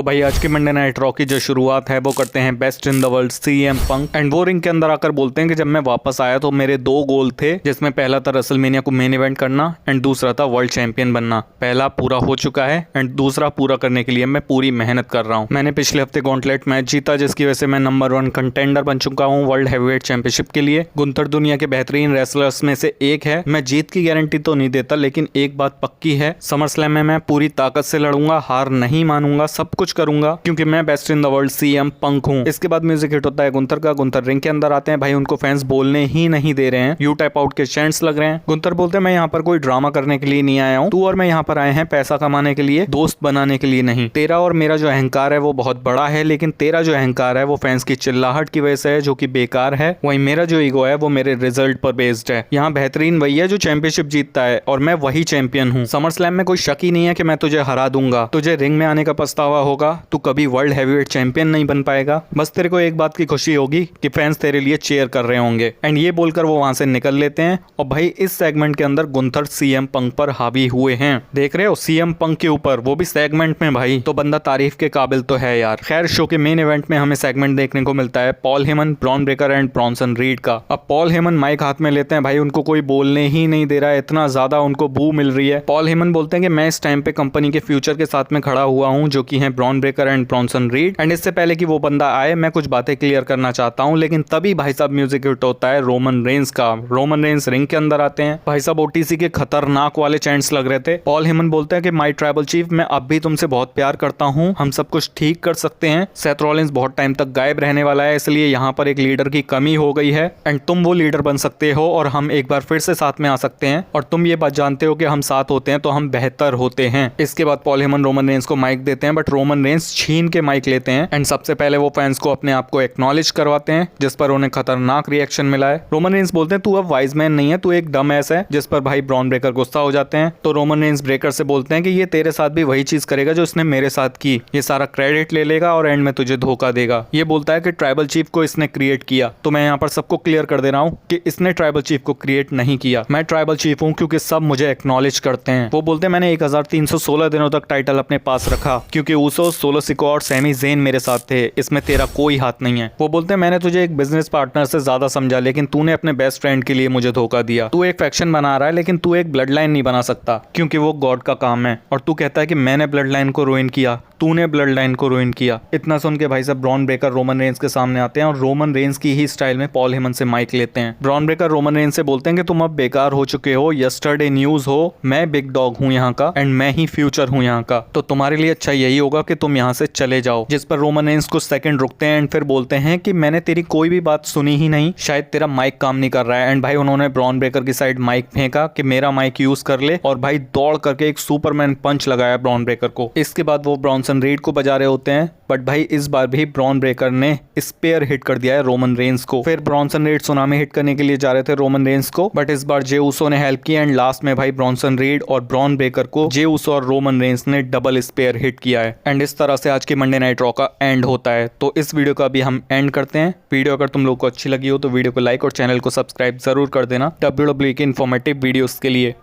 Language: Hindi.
तो भाई आज की मंडे नाइट रॉ की जो शुरुआत है वो करते हैं best in the world CM Punk and वो रिंग के अंदर आकर बोलते हैं कि जब मैं वापस आया तो मेरे दो गोल थे, जिसमें पहला था रेसलमेनिया को मेन इवेंट करना एंड दूसरा था वर्ल्ड चैंपियन बनना। पहला पूरा हो चुका है एंड दूसरा पूरा करने के लिए मैं पूरी मेहनत कर रहा हूँ। मैंने पिछले हफ्ते गॉन्टलेट मैच जीता, जिसकी वजह से मैं नंबर 1 कंटेंडर बन चुका हूँ वर्ल्ड हैवीवेट चैंपियनशिप के लिए। गुंथर दुनिया के बेहतरीन रेसलर्स में से एक है। मैं जीत की गारंटी तो नहीं देता, लेकिन एक बात पक्की है, समर स्लैम में मैं पूरी ताकत से लड़ूंगा, हार नहीं मानूंगा, सब कुछ करूंगा क्योंकि मैं best in the world CM Punk हूँ। इसके बाद म्यूजिक हिट होता है गुंथर का। गुंथर रिंग के अंदर आते हैं, भाई उनको फैंस बोलने ही नहीं दे रहे हैं, यू टाइप आउट के चैंट्स लग रहे हैं। गुंथर बोलते हैं मैं यहाँ पर कोई ड्रामा करने के लिए नहीं आया हूँ, तू और मैं यहाँ पर आए हैं पैसा कमाने के लिए, दोस्त बनाने के लिए नहीं। तेरा और मेरा जो अहंकार है वो बहुत बड़ा है, लेकिन तेरा जो अहंकार है वो फैंस की चिल्लाहट की वजह से है, जो कि बेकार है। वहीं मेरा जो ईगो है वो मेरे रिजल्ट पर बेस्ड है। यहाँ बेहतरीन वही है जो चैंपियनशिप जीतता है और मैं वही चैंपियन हूँ। समर स्लैम में कोई शक ही नहीं है कि मैं तुझे हरा दूंगा। तुझे रिंग में आने का पछतावा होगा, तू कभी वर्ल्ड हैवीवेट चैंपियन नहीं बन पाएगा। बस तेरे को एक बात की खुशी होगी कि फैंस तेरे लिए चीयर कर रहे होंगे। एंड ये बोलकर वो वहां से निकल लेते हैं। और भाई इस सेगमेंट के अंदर गुंथर सीएम पंक पर हावी हुए हैं। देख रहे हो सीएम पंक के ऊपर, वो भी सेगमेंट में। भाई तो बंदा तारीफ के काबिल तो है यार। खैर शो के मेन इवेंट में हमें सेगमेंट देखने को मिलता है Paul Heyman, Bron Breakker and Bronson Reed का। अब पॉल हेमन माइक हाथ में लेते हैं, भाई उनको कोई बोलने ही नहीं दे रहा है, इतना ज्यादा उनको बू मिल रही है। पॉल हेमन बोलते हैं कि मैं इस टाइम पे कंपनी के फ्यूचर के साथ में खड़ा हुआ हूं, जो कि है Bron Breakker and Bronson Reed. And इससे पहले कि वो बंदा आए, मैं कुछ बातें क्लियर करना चाहता हूं। लेकिन तभी भाई साहब म्यूजिक हिट होता है रोमन रेंस का। रोमन रेंस रिंग के अंदर आते हैं। भाई साहब ओटीसी के खतरनाक वाले चैंट्स लग रहे थे। पॉल हेमन बोलते हैं कि माय ट्राइबल चीफ, मैं अब भी तुमसे बहुत प्यार करता हूं, हम सब कुछ ठीक कर सकते हैं। सेथ रॉलिंस बहुत टाइम तक गायब रहने वाला है, इसलिए यहाँ पर एक लीडर की कमी हो गई है एंड तुम वो लीडर बन सकते हो और हम एक बार फिर से साथ में आ सकते हैं। और तुम ये बात जानते हो कि हम साथ होते हैं तो हम बेहतर होते हैं। इसके बाद पॉल हेमन रोमन रेंस को माइक देते हैं, बट रोमन रेंस छीन के माइक लेते हैं एंड सबसे पहले वो फैंस को अपने आप को एक्नॉलेज करवाते हैं, जिस पर उन्हें खतरनाक रिएक्शन मिला है। रोमन रेंस बोलते हैं तू अब वाइज मैन नहीं है, तू एक डम एस है, जिस पर भाई ब्रॉन ब्रेकर गुस्सा हो जाते हैं। तो रोमन रेंस ब्रेकर से बोलते हैं कि ये तेरे साथ भी वही चीज करेगा जो इसने मेरे साथ की, ये सारा क्रेडिट ले लेगा और एंड में तुझे धोखा देगा। ये बोलता है कि ट्राइबल चीफ को इसने क्रिएट किया। तो मैं यहाँ पर सबको क्लियर कर दे रहा हूँ कि इसने ट्राइबल चीफ को क्रिएट नहीं किया, मैं ट्राइबल चीफ हूँ क्योंकि सब मुझे एक्नॉलेज करते हैं। वो बोलते हैं मैंने 1316 दिनों तक टाइटल अपने पास रखा क्योंकि ऊसो, सोलो सिको और सैमी ज़ेन मेरे साथ थे, इसमें तेरा कोई हाथ नहीं है। वो बोलते हैं मैंने तुझे एक बिजनेस पार्टनर से ज्यादा समझा, लेकिन तूने अपने बेस्ट फ्रेंड के लिए मुझे धोखा दिया। तू एक फैक्शन बना रहा है, लेकिन तू एक ब्लड लाइन नहीं बना सकता क्योंकि वो गॉड का काम है। और तू कहता है कि मैंने ब्लड लाइन को रुइन किया, तूने ब्लड लाइन को रुइन किया। इतना सुन के भाई साहब ब्रॉन ब्रेकर रोमन रेंस के सामने आते हैं और रोमन रेंस की ही स्टाइल में पॉल हेमन से माइक लेते हैं। ब्रॉन ब्रेकर रोमन रेंस से बोलते हैं कि तुम अब बेकार हो चुके हो, यस्टरडे न्यूज हो, मैं बिग डॉग हूँ यहाँ का एंड मैं ही फ्यूचर हूँ यहाँ का, तो तुम्हारे लिए अच्छा यही होगा कि तुम यहाँ से चले जाओ। जिस पर रोमन रेंस कुछ सेकंड रुकते हैं एंड फिर बोलते हैं कि मैंने तेरी कोई भी बात सुनी ही नहीं, शायद तेरा माइक काम नहीं कर रहा है। एंड भाई उन्होंने ब्रॉन ब्रेकर की साइड माइक फेंका कि मेरा माइक यूज कर ले, और भाई दौड़ करके एक सुपरमैन पंच लगाया ब्रॉन ब्रेकर को। इसके बाद वो ब्रॉनसन रीड को बजा रहे होते हैं, बट भाई इस बार भी ब्रॉन ब्रेकर ने स्पेयर हिट कर दिया है रोमन रेंस को। फिर ब्रॉनसन रीड सुनामी हिट करने के लिए जा रहे थे रोमन रेंस को, बट इस बार जे ऊसो ने हेल्प की एंड लास्ट में भाई ब्रॉनसन रीड और ब्रॉन ब्रेकर को जे ऊसो और रोमन रेंस ने डबल स्पेयर हिट किया है। एंड इस तरह से आज की मंडे नाइट रॉ का एंड होता है। तो इस वीडियो का भी हम एंड करते हैं। वीडियो अगर तुम लोग को अच्छी लगी हो तो वीडियो को लाइक और चैनल को सब्सक्राइब जरूर कर देना WWE के इन्फॉर्मेटिव वीडियोस के लिए।